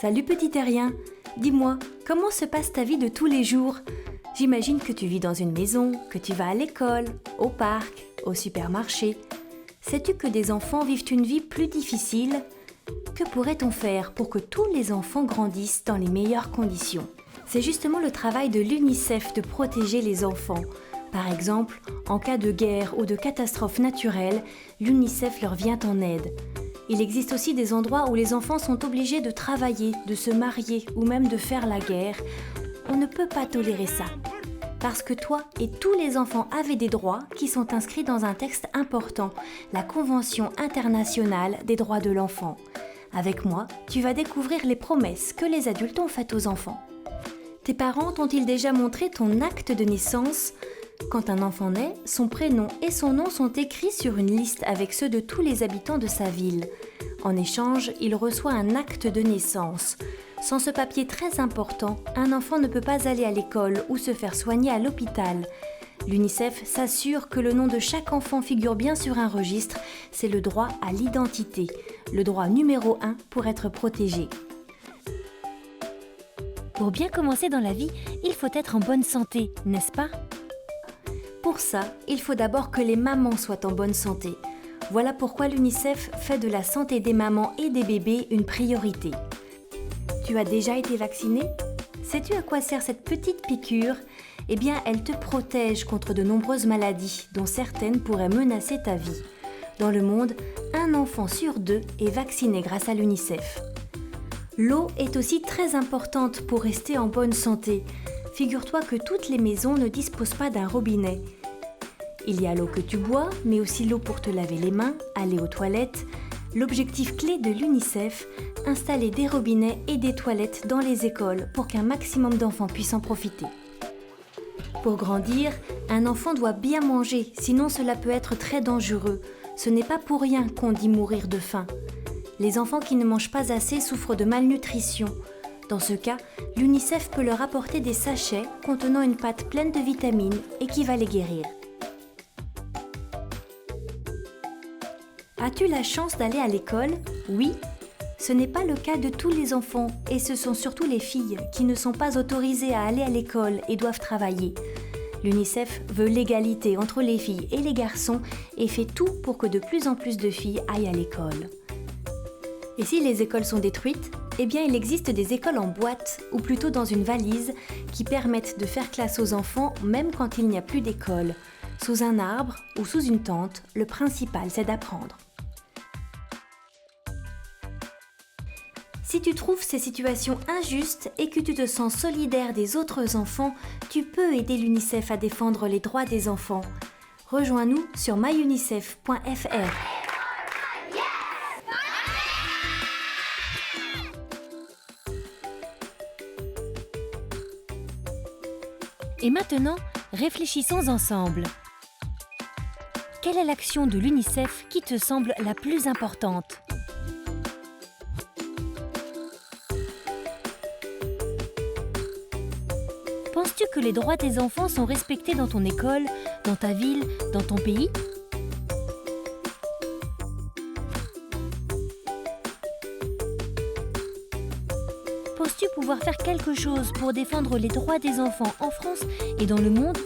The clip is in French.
Salut petit terrien, dis-moi, comment se passe ta vie de tous les jours? J'imagine que tu vis dans une maison, que tu vas à l'école, au parc, au supermarché. Sais-tu que des enfants vivent une vie plus difficile? Que pourrait-on faire pour que tous les enfants grandissent dans les meilleures conditions? C'est justement le travail de l'UNICEF de protéger les enfants. Par exemple, en cas de guerre ou de catastrophe naturelle, l'UNICEF leur vient en aide. Il existe aussi des endroits où les enfants sont obligés de travailler, de se marier ou même de faire la guerre. On ne peut pas tolérer ça. Parce que toi et tous les enfants avaient des droits qui sont inscrits dans un texte important, la Convention internationale des droits de l'enfant. Avec moi, tu vas découvrir les promesses que les adultes ont faites aux enfants. Tes parents t'ont-ils déjà montré ton acte de naissance ? Quand un enfant naît, son prénom et son nom sont écrits sur une liste avec ceux de tous les habitants de sa ville. En échange, il reçoit un acte de naissance. Sans ce papier très important, un enfant ne peut pas aller à l'école ou se faire soigner à l'hôpital. L'UNICEF s'assure que le nom de chaque enfant figure bien sur un registre. C'est le droit à l'identité, le droit numéro 1 pour être protégé. Pour bien commencer dans la vie, il faut être en bonne santé, n'est-ce pas ? Pour ça, il faut d'abord que les mamans soient en bonne santé. Voilà pourquoi l'UNICEF fait de la santé des mamans et des bébés une priorité. Tu as déjà été vacciné ? Sais-tu à quoi sert cette petite piqûre ? Eh bien, elle te protège contre de nombreuses maladies, dont certaines pourraient menacer ta vie. Dans le monde, un enfant sur 2 est vacciné grâce à l'UNICEF. L'eau est aussi très importante pour rester en bonne santé. Figure-toi que toutes les maisons ne disposent pas d'un robinet. Il y a l'eau que tu bois, mais aussi l'eau pour te laver les mains, aller aux toilettes. L'objectif clé de l'UNICEF, installer des robinets et des toilettes dans les écoles pour qu'un maximum d'enfants puissent en profiter. Pour grandir, un enfant doit bien manger, sinon cela peut être très dangereux. Ce n'est pas pour rien qu'on dit mourir de faim. Les enfants qui ne mangent pas assez souffrent de malnutrition. Dans ce cas, l'UNICEF peut leur apporter des sachets contenant une pâte pleine de vitamines et qui va les guérir. As-tu la chance d'aller à l'école ? Oui. Ce n'est pas le cas de tous les enfants et ce sont surtout les filles qui ne sont pas autorisées à aller à l'école et doivent travailler. L'UNICEF veut l'égalité entre les filles et les garçons et fait tout pour que de plus en plus de filles aillent à l'école. Et si les écoles sont détruites ? Eh bien, il existe des écoles en boîte, ou plutôt dans une valise, qui permettent de faire classe aux enfants même quand il n'y a plus d'école. Sous un arbre ou sous une tente, le principal c'est d'apprendre. Si tu trouves ces situations injustes et que tu te sens solidaire des autres enfants, tu peux aider l'UNICEF à défendre les droits des enfants. Rejoins-nous sur myunicef.fr. Et maintenant, réfléchissons ensemble. Quelle est l'action de l'UNICEF qui te semble la plus importante ? Penses-tu que les droits des enfants sont respectés dans ton école, dans ta ville, dans ton pays ? Penses-tu pouvoir faire quelque chose pour défendre les droits des enfants en France et dans le monde ?